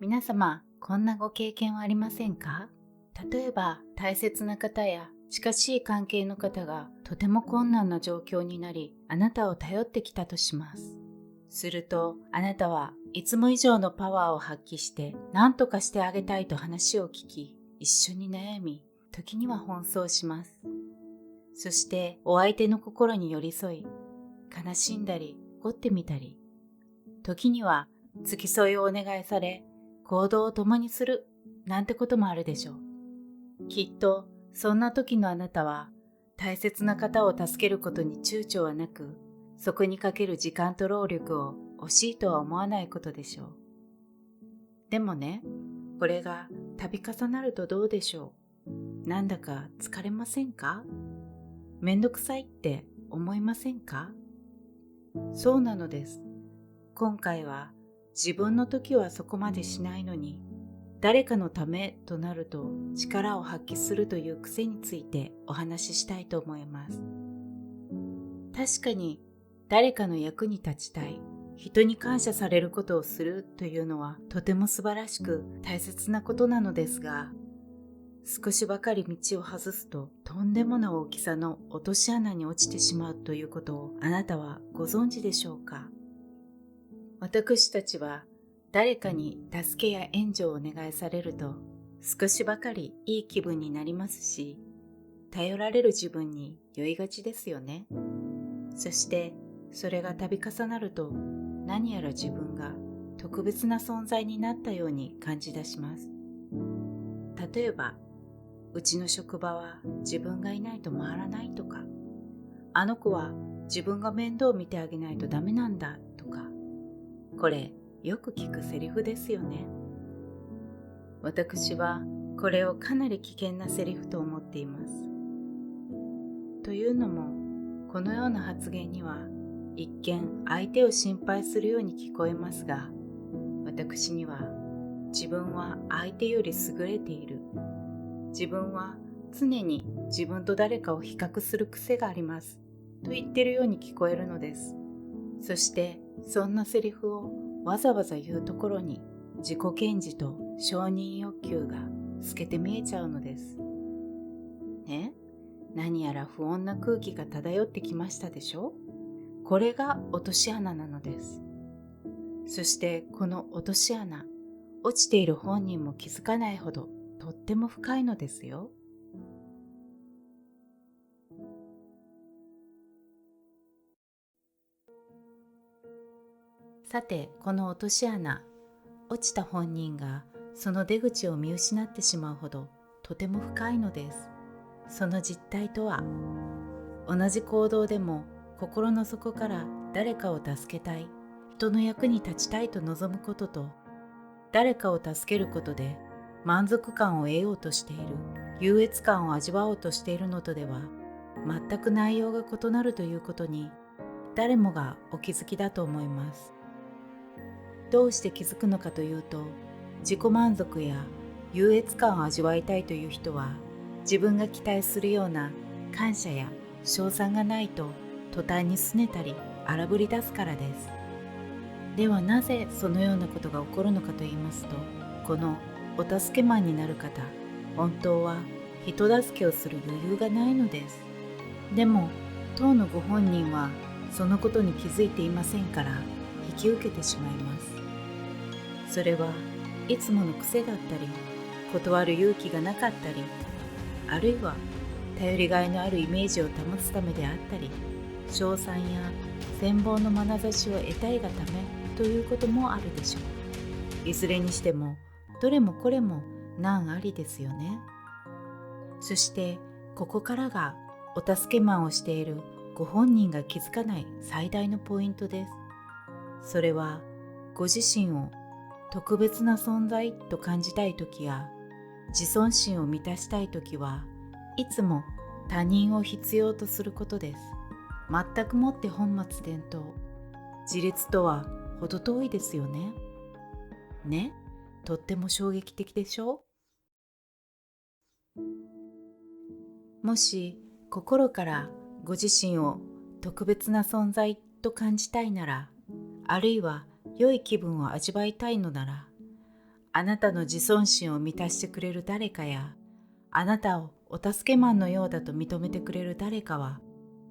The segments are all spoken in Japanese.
皆様、こんなご経験はありませんか？例えば、大切な方や近しい関係の方がとても困難な状況になり、あなたを頼ってきたとします。すると、あなたはいつも以上のパワーを発揮して何とかしてあげたいと話を聞き、一緒に悩み、時には奔走します。そしてお相手の心に寄り添い、悲しんだり怒ってみたり、時には付き添いをお願いされ、行動を共にするなんてこともあるでしょう。きっとそんな時のあなたは大切な方を助けることに躊躇はなく、そこにかける時間と労力を惜しいとは思わないことでしょう。でもね、これが度重なるとどうでしょう。なんだか疲れませんか？めんどくさいって思いませんか？そうなのです。今回は自分の時はそこまでしないのに、誰かのためとなると力を発揮するという癖についてお話ししたいと思います。確かに誰かの役に立ちたい、人に感謝されることをするというのはとても素晴らしく大切なことなのですが、少しばかり道を外すととんでもな大きさの落とし穴に落ちてしまうということをあなたはご存知でしょうか？私たちは誰かに助けや援助をお願いされると少しばかりいい気分になりますし、頼られる自分に酔いがちですよね。そしてそれが度重なると何やら自分が特別な存在になったように感じ出します。例えば、うちの職場は自分がいないと回らないとか、あの子は自分が面倒を見てあげないとダメなんだとか、これよく聞くセリフですよね。私はこれをかなり危険なセリフと思っています。というのも、このような発言には一見相手を心配するように聞こえますが、私には自分は相手より優れている、自分は常に自分と誰かを比較する癖がありますと言っているように聞こえるのです。そしてそんなセリフをわざわざ言うところに自己顕示と承認欲求が透けて見えちゃうのです。ね、何やら不穏な空気が漂ってきましたでしょ？これが落とし穴なのです。そしてこの落とし穴、落ちている本人も気づかないほどとっても深いのですよ。さて、この落とし穴、落ちた本人がその出口を見失ってしまうほどとても深いのです。その実態とは、同じ行動でも心の底から誰かを助けたい、人の役に立ちたいと望むことと、誰かを助けることで満足感を得ようとしている、優越感を味わおうとしているのとでは全く内容が異なるということに誰もがお気づきだと思います。どうして気づくのかというと、自己満足や優越感を味わいたいという人は、自分が期待するような感謝や称賛がないと途端に拗ねたり荒ぶり出すからです。ではなぜそのようなことが起こるのかと言いますと、このお助けマンになる方、本当は人助けをする余裕がないのです。でも当のご本人はそのことに気づいていませんから引き受けてしまいます。それはいつもの癖だったり、断る勇気がなかったり、あるいは頼りがいのあるイメージを保つためであったり、称賛や羨望の眼差しを得たいがためということもあるでしょう。いずれにしてもどれもこれも難ありですよね。そしてここからがお助けマンをしているご本人が気づかない最大のポイントです。それはご自身を特別な存在と感じたいときや自尊心を満たしたいときはいつも他人を必要とすることです。全くもって本末転倒、自立とは程遠いですよね。ね、とっても衝撃的でしょ？もし心からご自身を特別な存在と感じたいなら、あるいは良い気分を味わいたいのなら、あなたの自尊心を満たしてくれる誰かや、あなたをお助けマンのようだと認めてくれる誰かは、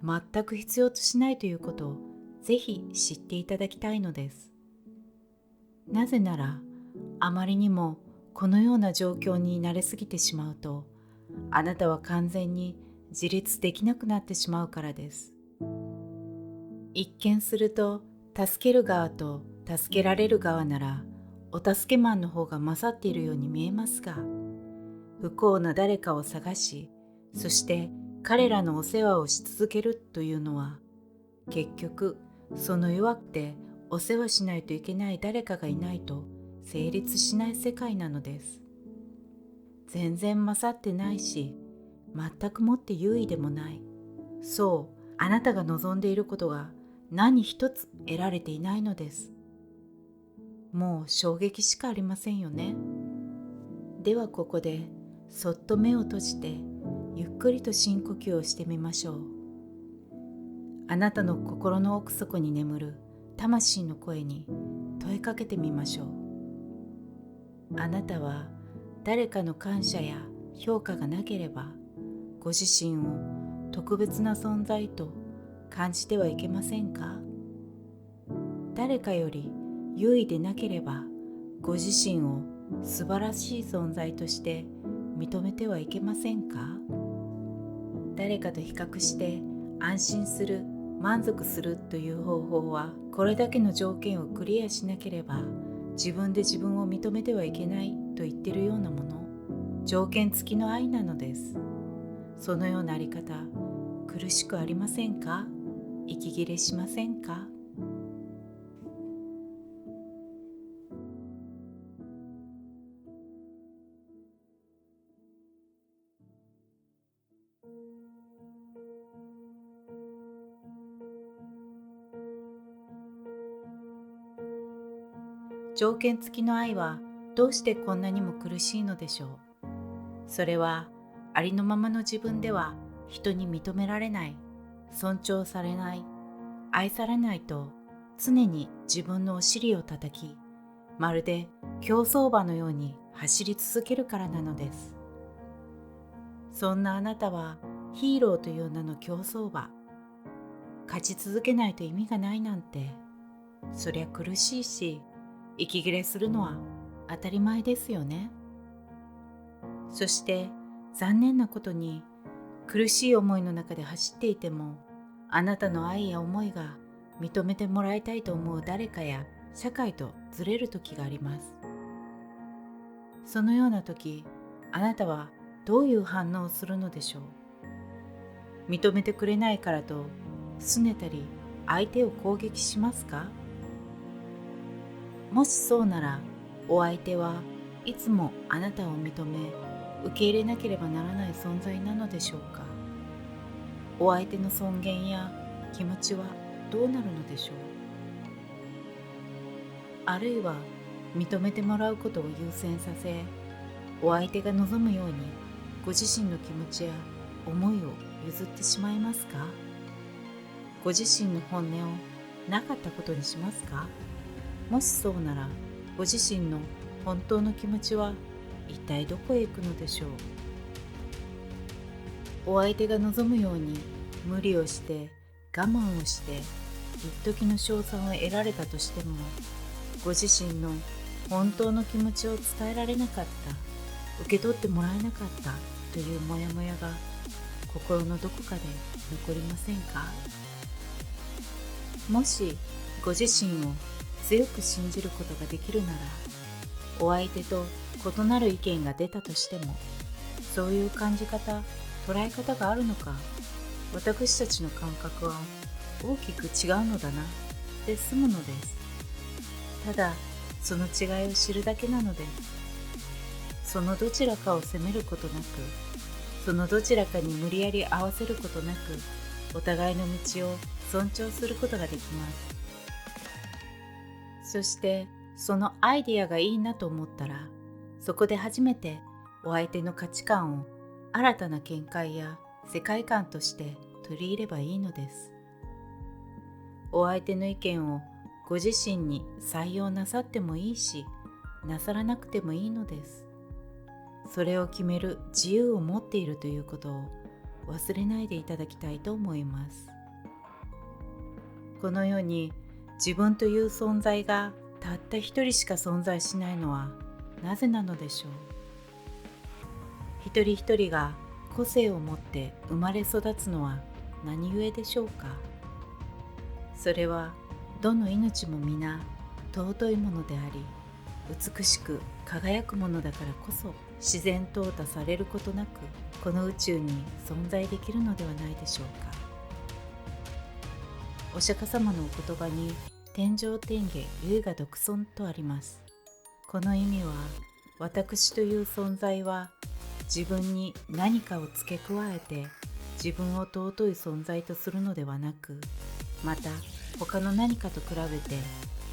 全く必要としないということをぜひ知っていただきたいのです。なぜなら、あまりにもこのような状況に慣れすぎてしまうと、あなたは完全に自立できなくなってしまうからです。一見すると、助ける側と助けられる側なら、お助けマンの方が勝っているように見えますが、不幸な誰かを探し、そして彼らのお世話をし続けるというのは、結局その弱くてお世話しないといけない誰かがいないと成立しない世界なのです。全然勝ってないし、全くもって優位でもない。そう、あなたが望んでいることが何一つ得られていないのです。もう衝撃しかありませんよね。ではここでそっと目を閉じてゆっくりと深呼吸をしてみましょう。あなたの心の奥底に眠る魂の声に問いかけてみましょう。あなたは誰かの感謝や評価がなければ、ご自身を特別な存在と感じてはいけませんか？誰かより優位でなければ、ご自身を素晴らしい存在として認めてはいけませんか？誰かと比較して安心する、満足するという方法は、これだけの条件をクリアしなければ自分で自分を認めてはいけないと言っているようなもの、条件付きの愛なのです。そのようなあり方、苦しくありませんか？息切れしませんか？条件付きの愛はどうしてこんなにも苦しいのでしょう。それはありのままの自分では人に認められない、尊重されない、愛されないと常に自分のお尻を叩き、まるで競走馬のように走り続けるからなのです。そんなあなたはヒーローという名の競走馬。勝ち続けないと意味がないなんて、そりゃ苦しいし、息切れするのは当たり前ですよね。そして残念なことに、苦しい思いの中で走っていても、あなたの愛や思いが認めてもらいたいと思う誰かや社会とずれる時があります。そのような時、あなたはどういう反応をするのでしょう。認めてくれないからと拗ねたり相手を攻撃しますか？もしそうなら、お相手はいつもあなたを認め受け入れなければならない存在なのでしょうか。お相手の尊厳や気持ちはどうなるのでしょう。あるいは認めてもらうことを優先させ、お相手が望むようにご自身の気持ちや思いを譲ってしまいますか？ご自身の本音をなかったことにしますか？もしそうなら、ご自身の本当の気持ちは一体どこへ行くのでしょう。お相手が望むように無理をして我慢をして一時の称賛を得られたとしても、ご自身の本当の気持ちを伝えられなかった、受け取ってもらえなかったというモヤモヤが心のどこかで残りませんか？もしご自身を強く信じることができるなら、お相手と異なる意見が出たとしても、そういう感じ方、捉え方があるのか、私たちの感覚は大きく違うのだなで済むのです。ただその違いを知るだけなのです。そのどちらかを責めることなく、そのどちらかに無理やり合わせることなく、お互いの道を尊重することができます。そしてそのアイディアがいいなと思ったら、そこで初めてお相手の価値観を新たな見解や世界観として取り入ればいいのです。お相手の意見をご自身に採用なさってもいいし、なさらなくてもいいのです。それを決める自由を持っているということを忘れないでいただきたいと思います。この世に自分という存在がたった一人しか存在しないのはなぜなのでしょう。一人一人が個性を持って生まれ育つのは何故でしょうか。それはどの命も皆尊いものであり、美しく輝くものだからこそ自然淘汰されることなくこの宇宙に存在できるのではないでしょうか。お釈迦様のお言葉に天上天下唯我独尊とあります。この意味は、私という存在は自分に何かを付け加えて自分を尊い存在とするのではなく、また他の何かと比べて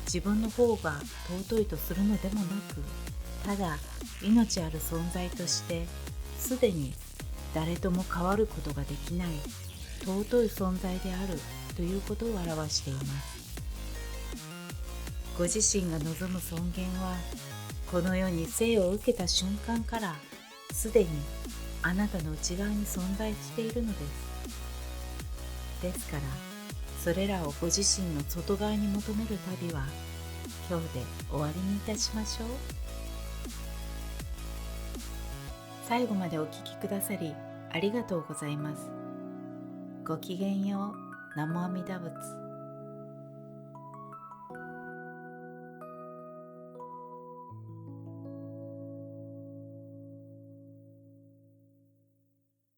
自分の方が尊いとするのでもなく、ただ命ある存在としてすでに誰とも変わることができない尊い存在であるということを表しています。ご自身が望む尊厳は、この世に生を受けた瞬間からすでにあなたの内側に存在しているのです。ですから、それらをご自身の外側に求める旅は今日で終わりにいたしましょう。最後までお聞きくださりありがとうございます。ごきげんよう。南無阿弥陀仏。